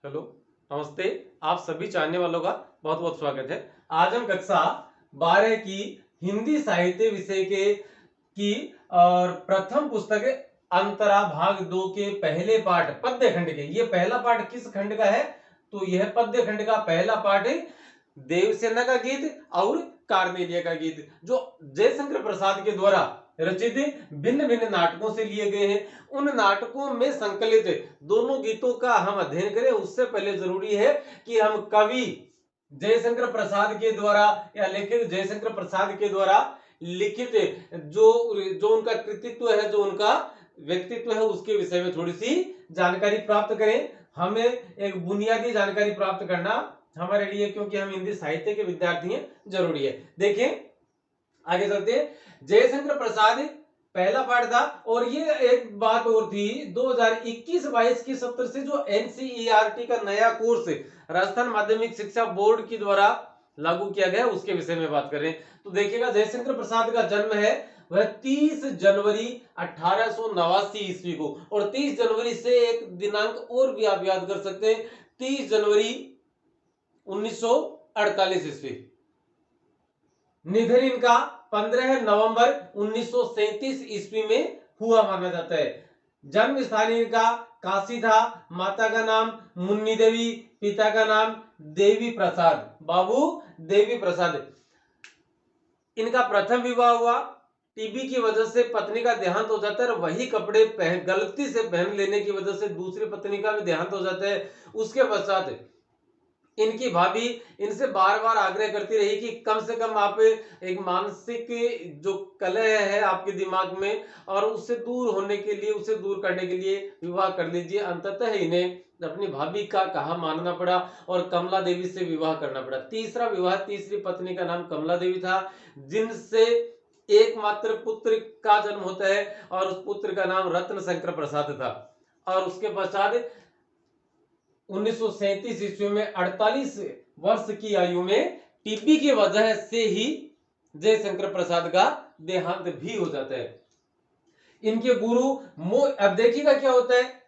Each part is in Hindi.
हेलो, नमस्ते। आप सभी जानने वालों का बहुत बहुत स्वागत है। आज हम कक्षा 12 की हिंदी साहित्य विषय के की और प्रथम पुस्तक है अंतरा भाग 2 के पहले पाठ पद्य खंड के। ये पहला पाठ किस खंड का है? तो यह पद्य खंड का पहला पाठ है देवसेना का गीत और कार्नेलिया का गीत, जो जयशंकर प्रसाद के द्वारा रचित भिन्न भिन्न नाटकों से लिए गए हैं। उन नाटकों में संकलित दोनों गीतों का हम अध्ययन करें उससे पहले जरूरी है कि हम कवि जयशंकर प्रसाद के द्वारा या लेखक जयशंकर प्रसाद के द्वारा लिखित जो जो उनका कृतित्व है, जो उनका व्यक्तित्व है, उसके विषय में थोड़ी सी जानकारी प्राप्त करें। हमें एक बुनियादी जानकारी प्राप्त करना हमारे लिए, क्योंकि हम हिंदी साहित्य के विद्यार्थी हैं, जरूरी है। देखें, आगे चलते हैं। जयशंकर प्रसाद पहला पाठ था। और ये एक बात और थी, 2021-22 की सत्र से जो एनसीईआरटी का नया कोर्स राजस्थान माध्यमिक शिक्षा बोर्ड के द्वारा लागू किया गया, उसके विषय में बात करें तो देखिएगा, जयशंकर प्रसाद का जन्म है वह 30 जनवरी 1889 ईस्वी को। और 30 जनवरी से एक दिनांक और भी आप याद कर सकते हैं, 30 जनवरी 1948 ईस्वी। निधन इनका 15 नवंबर 1937 ईस्वी में हुआ माना जाता है। जन्म स्थान इनका काशी था। माता का नाम मुन्नी देवी, पिता का नाम देवी प्रसाद, बाबू देवी प्रसाद। इनका प्रथम विवाह हुआ। टीबी की वजह से पत्नी का देहांत हो जाता है और वही कपड़े गलती से पहन लेने की वजह से दूसरी पत्नी का भी देहांत हो जाता है। उसके पश्चात इनकी भाभी इनसे बार बार आग्रह करती रही कि कम से कम आप एक मानसिक जो कलह है आपके दिमाग में, और उससे दूर होने के लिए, उसे दूर करने के लिए विवाह कर लीजिए। अंततः इन्हें अपनी भाभी का कहा मानना पड़ा और कमला देवी से विवाह करना पड़ा। तीसरा विवाह, तीसरी पत्नी का नाम कमला देवी था, जिनसे एकमात्र पुत्र का जन्म होता है और उस पुत्र का नाम रत्न शंकर प्रसाद था। और उसके पश्चात 1937 ईस्वी में 48 वर्ष की आयु में टीबी की वजह से ही जयशंकर प्रसाद का देहांत भी हो जाता है। इनके गुरु अब देखिएगा क्या होता है,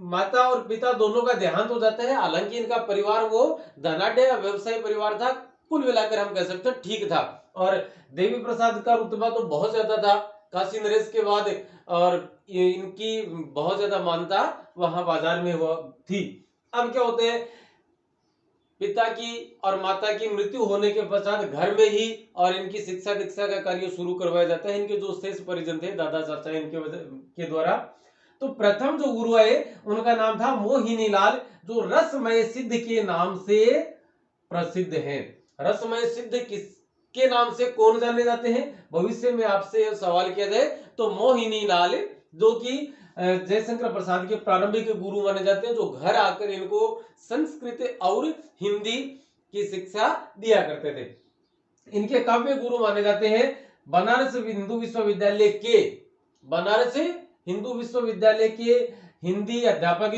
माता और पिता दोनों का देहांत हो जाता है। हालांकि इनका परिवार वो धनाढ्य व्यवसायी परिवार था, कुल मिलाकर हम कह सकते हैं ठीक था। और देवी प्रसाद का रुतबा तो बहुत ज्यादा था काशी नरेश के बाद, और इनकी बहुत ज्यादा मान्यता वहां बाजार में हुआ थी। अब क्या होते हैं, पिता की और माता की मृत्यु होने के पश्चात घर में ही और इनकी शिक्षा दीक्षा का कार्य शुरू करवाया जाता है। इनके जो शेष परिजन थे, दादा चाचा इनके के द्वारा। तो प्रथम जो गुरु आए उनका नाम था मोहिनी लाल, जो रसमय सिद्ध के नाम से प्रसिद्ध हैं। रसमय सिद्ध किसके नाम से कौन जाने जाते हैं, भविष्य में आपसे सवाल किया जाए तो मोहिनी लाल, जो कि जयशंकर प्रसाद के प्रारंभिक गुरु माने जाते हैं, जो घर आकर इनको संस्कृत और हिंदी की शिक्षा दिया करते थे। इनके काव्य गुरु माने जाते हैं बनारस हिंदू विश्वविद्यालय के हिंदी अध्यापक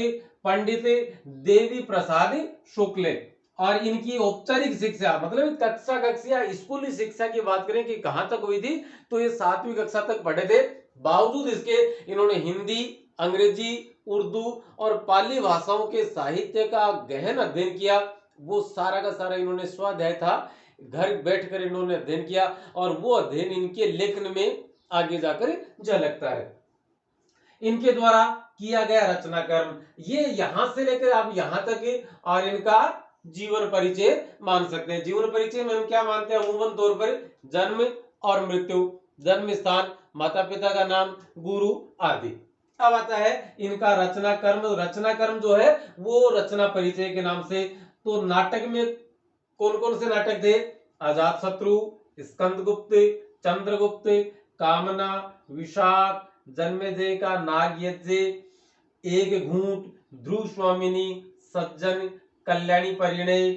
पंडित देवी प्रसाद शुक्ल। और इनकी औपचारिक शिक्षा मतलब कक्षा स्कूली शिक्षा की बात करें कि कहां तक हुई थी, तो ये 7वीं कक्षा तक पढ़े थे। बावजूद इसके इन्होंने हिंदी, अंग्रेजी, उर्दू और पाली भाषाओं के साहित्य का गहन अध्ययन किया। वो सारा का सारा इन्होंने स्वाध्याय था, घर बैठकर इन्होंने अध्ययन किया, और वो अध्ययन इनके लेखन में आगे जाकर झलकता है। इनके द्वारा किया गया रचना कर्म, ये यहां से लेकर आप यहां तक, और इनका जीवन परिचय मान सकते हैं। जीवन परिचय में हम क्या मानते हैं, अमूमन तौर पर जन्म और मृत्यु, जन्म स्थान, माता पिता का नाम, गुरु आदि। अब आता है इनका रचना कर्म। रचना कर्म जो है वो रचना परिचय के नाम से। तो नाटक में कौन कौन से नाटक थे, अजात शत्रु, स्कंदगुप्त, चंद्रगुप्त, कामना, विशाख, जन्मेजय का नाग यज्ञ, एक घूंट, ध्रुव स्वामिनी, सज्जन, कल्याणी परिणय,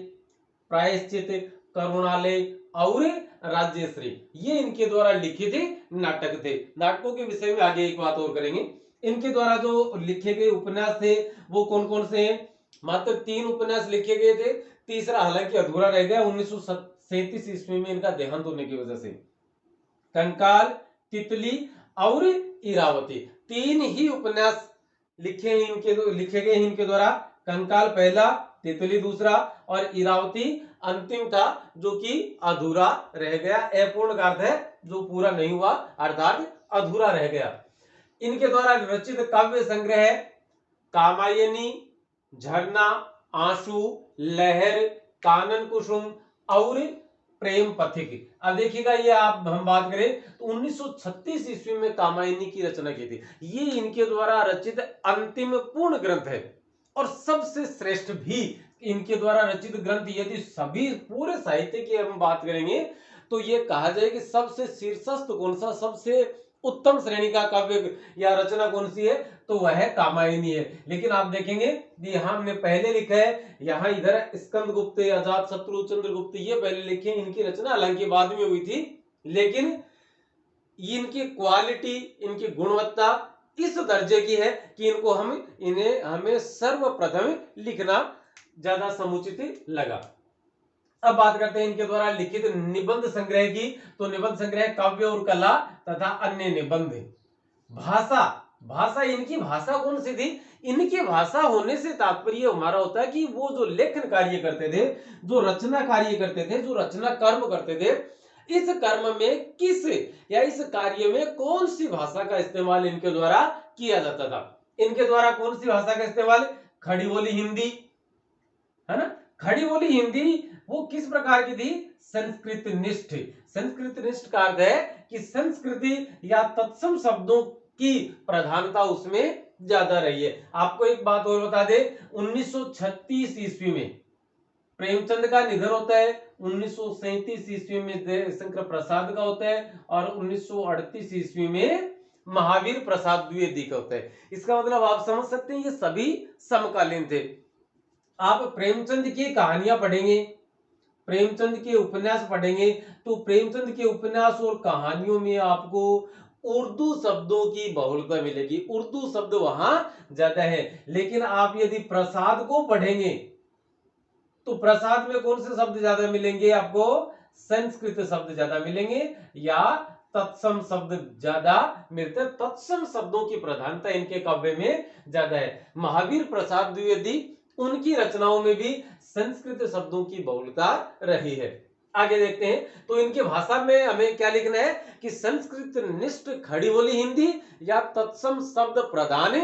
प्रायश्चित, करुणालय और राज्यश्री, ये इनके द्वारा लिखित नाटक थे। नाटकों के विषय में आगे एक बात और करेंगे। इनके द्वारा जो लिखे गए उपन्यास थे वो कौन कौन से हैं, मात्र 3 उपन्यास लिखे गए थे, तीसरा हालांकि अधूरा रह गया 1937 ईस्वी में इनका देहांत होने की वजह से। कंकाल, तितली और इरावती, 3 ही उपन्यास लिखे गए इनके द्वारा। कंकाल पहला, तितली दूसरा और इरावती अंतिम था, जो कि अधूरा रह गया। अपूर्ण का अर्थ है जो पूरा नहीं हुआ, अर्थात अधूरा रह गया। इनके द्वारा रचित काव्य संग्रह है कामायनी, झरना, आंसू, लहर, कानन कुसुम और प्रेम पथिक। अब देखिएगा, ये आप हम बात करें तो 1936 ईस्वी में कामायनी की रचना की थी। ये इनके द्वारा रचित अंतिम पूर्ण ग्रंथ है और सबसे श्रेष्ठ भी इनके द्वारा रचित ग्रंथ। यदि सभी पूरे साहित्य की हम बात करेंगे तो ये कहा जाए कि सबसे शीर्षस्थ कौन सा, सबसे उत्तम श्रेणी का काव्य या रचना कौन सी है, तो वह है कामायनी है। लेकिन आप देखेंगे यहाँ हमने पहले लिखा है, यहाँ इधर स्कंदगुप्त, अजात शत्रु, चंद्रगुप्त ये पहले लिखे, इनकी रचना हालांकि बाद में हुई थी, लेकिन इनकी क्वालिटी, इनकी गुणवत्ता इस दर्जे की है कि इनको हमें सर्वप्रथम लिखना ज्यादा समुचित लगा। अब बात करते हैं इनके द्वारा लिखित निबंध संग्रह की। तो निबंध संग्रह काव्य और कला तथा अन्य निबंध। भाषा इनकी भाषा कौन सी थी? इनकी भाषा होने से तात्पर्य हमारा होता है कि वो जो लेखन कार्य करते थे, जो रचना कार्य करते थे, जो रचना कर्म करते थे, इस कर्म में किस या इस कार्य में कौन सी भाषा का इस्तेमाल इनके द्वारा किया जाता था। इनके द्वारा कौन सी भाषा का इस्तेमाल? खड़ी बोली हिंदी, है ना। खड़ी बोली हिंदी वो किस प्रकार की थी? संस्कृत निष्ठ। संस्कृत निष्ठ का अर्थ है कि संस्कृति या तत्सम शब्दों की प्रधानता उसमें ज्यादा रही है। आपको एक बात और बता दे, 1936 ईस्वी में प्रेमचंद का निधन होता है, 1937 ईस्वी में जयशंकर प्रसाद का होता है और 1938 ईस्वी में महावीर प्रसाद द्विवेदी का होता है। इसका मतलब आप समझ सकते हैं ये सभी समकालीन थे। आप प्रेमचंद की कहानियां पढ़ेंगे, प्रेमचंद के उपन्यास पढ़ेंगे तो प्रेमचंद के उपन्यास और कहानियों में आपको उर्दू शब्दों की बहुलता मिलेगी, उर्दू शब्द वहां ज्यादा है। लेकिन आप यदि प्रसाद को पढ़ेंगे तो प्रसाद में कौन से शब्द ज्यादा मिलेंगे आपको? संस्कृत शब्द ज्यादा मिलेंगे या तत्सम शब्द ज्यादा मिलते हैं। तत्सम शब्दों की प्रधानता इनके काव्य में ज्यादा है। महावीर प्रसाद द्विवेदी, उनकी रचनाओं में भी संस्कृत शब्दों की बहुलता रही है। आगे देखते हैं तो इनकी भाषा में हमें क्या लिखना है कि संस्कृत निष्ठ खड़ी बोली हिंदी या तत्सम शब्द प्रधान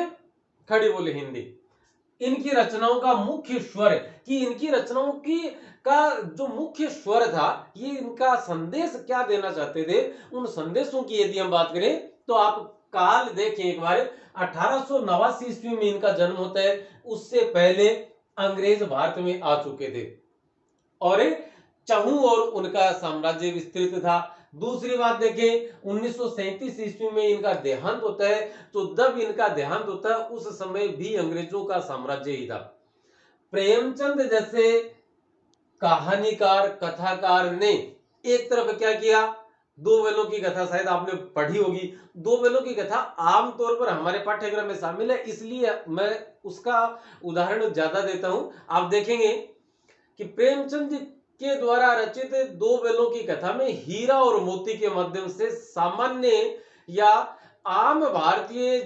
खड़ी बोली हिंदी। इनकी रचनाओं का मुख्य स्वर, कि इनकी रचनाओं की का जो मुख्य स्वर था, ये इनका संदेश क्या देना चाहते थे, उन संदेशों की यदि हम बात करें तो आप काल देखें एक बार। 1889 ईस्वी में इनका जन्म होता है, उससे पहले अंग्रेज भारत में आ चुके थे और चहु और उनका साम्राज्य विस्तृत था। दूसरी बात देखें, 1937 ईस्वी में इनका देहांत होता है, तो जब इनका देहांत होता है उस समय भी अंग्रेजों का साम्राज्य ही था। प्रेमचंद जैसे कहानीकार, कथाकार ने एक तरफ क्या किया, दो बेलों की कथा शायद आपने पढ़ी होगी। दो बेलों की कथा आमतौर पर हमारे पाठ्यक्रम में शामिल है, इसलिए मैं उसका उदाहरण ज्यादा देता हूं। आप देखेंगे कि प्रेमचंद के द्वारा रचित दो बेलों की कथा में हीरा और मोती के माध्यम से सामान्य या आम भारतीय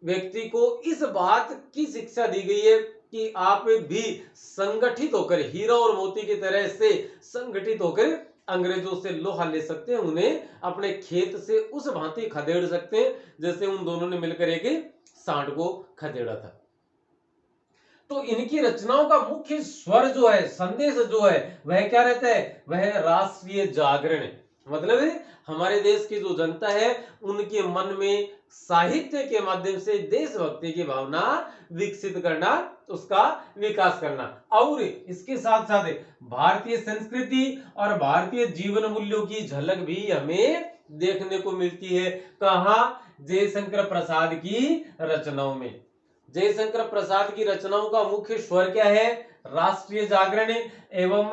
व्यक्ति को इस बात की शिक्षा दी गई है कि आप भी संगठित होकर, हीरा और मोती की तरह से संगठित होकर अंग्रेजों से लोहा ले सकते हैं, उन्हें अपने खेत से उस भांति खदेड़ सकते हैं जैसे उन दोनों ने मिलकर एक सांड को खदेड़ा था। तो इनकी रचनाओं का मुख्य स्वर जो है, संदेश जो है, वह क्या रहता है? वह राष्ट्रीय जागरण। मतलब है हमारे देश की जो जनता है उनके मन में साहित्य के माध्यम से देशभक्ति की भावना विकसित करना, उसका विकास करना, और इसके साथ साथ भारतीय संस्कृति और भारतीय जीवन मूल्यों की झलक भी हमें देखने को मिलती है। कहां? जयशंकर प्रसाद की रचनाओं में। जयशंकर प्रसाद की रचनाओं का मुख्य स्वर क्या है? राष्ट्रीय जागरण एवं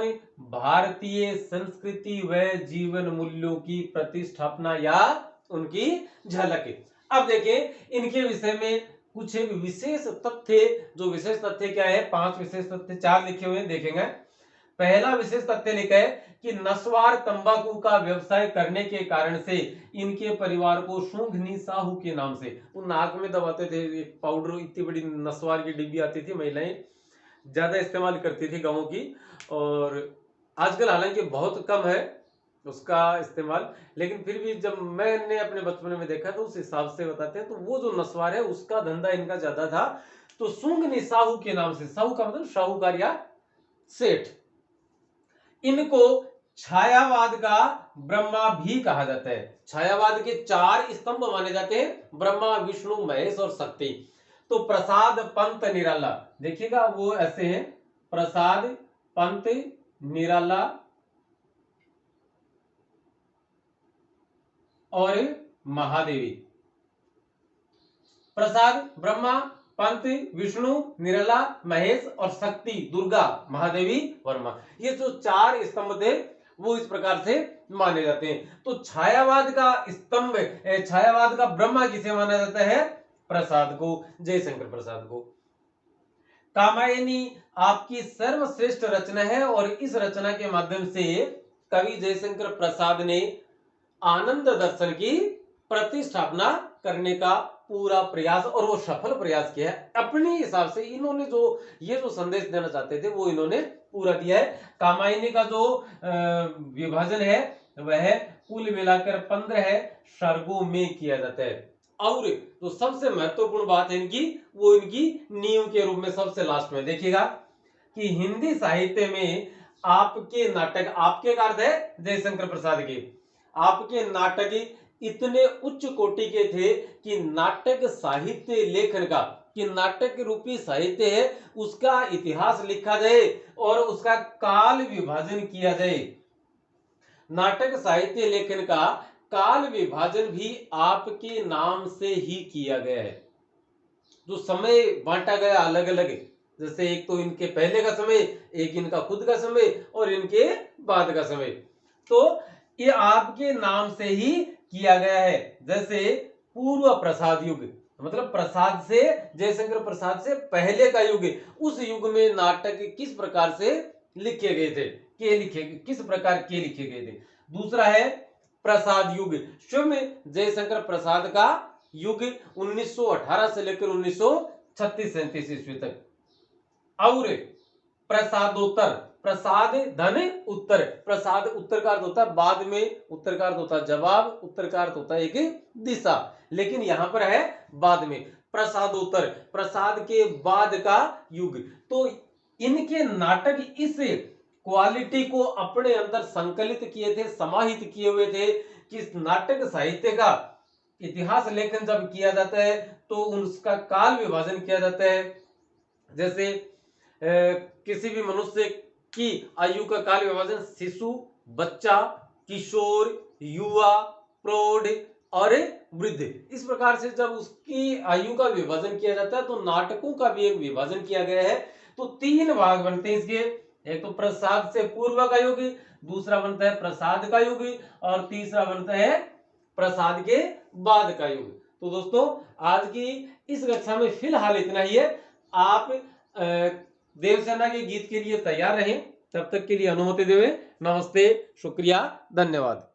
भारतीय संस्कृति व जीवन मूल्यों की प्रतिष्ठापना या उनकी झलक। अब देखें इनके विषय में कुछ एक विशेष तथ्य, जो विशेष तथ्य क्या है? 5 विशेष तथ्य 4 लिखे हुए हैं, देखेंगे। पहला विशेष तथ्य लिखा है कि नस्वार तंबाकू का व्यवसाय करने के कारण से इनके परिवार को सूंघनी साहू के नाम से, वो नाक में दबाते थे एक पाउडर, इतनी बड़ी नस्वार की डिब्बी आती थी, महिलाएं ज्यादा इस्तेमाल करती थी गाँवों की, और आजकल हालांकि बहुत कम है उसका इस्तेमाल, लेकिन फिर भी जब मैंने अपने बचपन में देखा तो उस हिसाब से बताते हैं, तो वो जो नस्वार है उसका धंधा इनका ज्यादा था। तो सुंगनी साहू के नाम से, साहू का मतलब शाहूकार या सेठ, इनको छायावाद का ब्रह्मा भी कहा जाता है। छायावाद के 4 स्तंभ माने जाते हैं, ब्रह्मा, विष्णु, महेश और शक्ति। तो प्रसाद पंत निराला, देखिएगा वो ऐसे हैं, प्रसाद पंत निराला और महादेवी। प्रसाद ब्रह्मा, पंत विष्णु, निराला महेश और शक्ति दुर्गा महादेवी वर्मा, ये जो 4 स्तंभ थे वो इस प्रकार से माने जाते हैं। तो छायावाद का स्तंभ, छायावाद का ब्रह्मा किसे माना जाता है? प्रसाद को, जयशंकर प्रसाद को। कामायनी आपकी सर्वश्रेष्ठ रचना है और इस रचना के माध्यम से कवि जयशंकर प्रसाद ने आनंद दर्शन की प्रतिष्ठापना करने का पूरा प्रयास, और वो सफल प्रयास किया है। अपने हिसाब से इन्होंने जो ये जो संदेश देना चाहते थे वो इन्होंने पूरा दिया है। कामायनी का जो विभाजन है वह कुल मिलाकर 15 सर्गों में किया जाता है। और तो सबसे महत्वपूर्ण बात है इनकी, वो इनकी नींव के रूप में सबसे लास्ट में देखिएगा कि हिंदी साहित्य में आपके नाटक, आपके का अर्थ है जयशंकर प्रसाद के, आपके नाटक इतने उच्च कोटि के थे कि नाटक साहित्य लेखन का, कि नाटक रूपी साहित्य है उसका इतिहास लिखा जाए और उसका काल विभाजन किया जाए। नाटक साहित्य लेखन का काल विभाजन भी आपके नाम से ही किया गया है। जो समय बांटा गया अलग अलग, जैसे एक तो इनके पहले का समय, एक इनका खुद का समय और इनके बाद का समय, तो ये आपके नाम से ही किया गया है। जैसे पूर्व प्रसाद युग, मतलब प्रसाद से, जयशंकर प्रसाद से पहले का युग, उस युग में नाटक किस प्रकार से लिखे गए थे, किस प्रकार के लिखे गए थे। दूसरा है प्रसाद युग, स्वयं जयशंकर प्रसाद का युग 1918 से लेकर 1936-37 ईस्वी तक। और प्रसादोत्तर, प्रसाद धन उत्तर, प्रसाद उत्तर का अर्थ होता है बाद में, उत्तर का अर्थ होता है जवाब, उत्तर का अर्थ होता है एक दिशा, लेकिन यहां पर है बाद में। प्रसादोत्तर, प्रसाद के बाद का युग। तो इनके नाटक इस क्वालिटी को अपने अंदर संकलित किए थे, समाहित किए हुए थे कि नाटक साहित्य का इतिहास लेखन जब किया जाता है तो उसका काल विभाजन किया जाता है। जैसे किसी भी मनुष्य की आयु का काल विभाजन शिशु, बच्चा, किशोर, युवा, प्रौढ़ और वृद्ध, इस प्रकार से जब उसकी आयु का विभाजन किया जाता है तो नाटकों का भी एक विभाजन किया गया है। तो 3 भाग बनते हैं इसके, एक तो प्रसाद से पूर्व का युग, दूसरा बनता है प्रसाद का युग और तीसरा बनता है प्रसाद के बाद का युग। तो दोस्तों आज की इस कक्षा में फिलहाल इतना ही है। आप देवसेना के गीत के लिए तैयार रहें, तब तक के लिए अनुमति देवे। नमस्ते, शुक्रिया, धन्यवाद।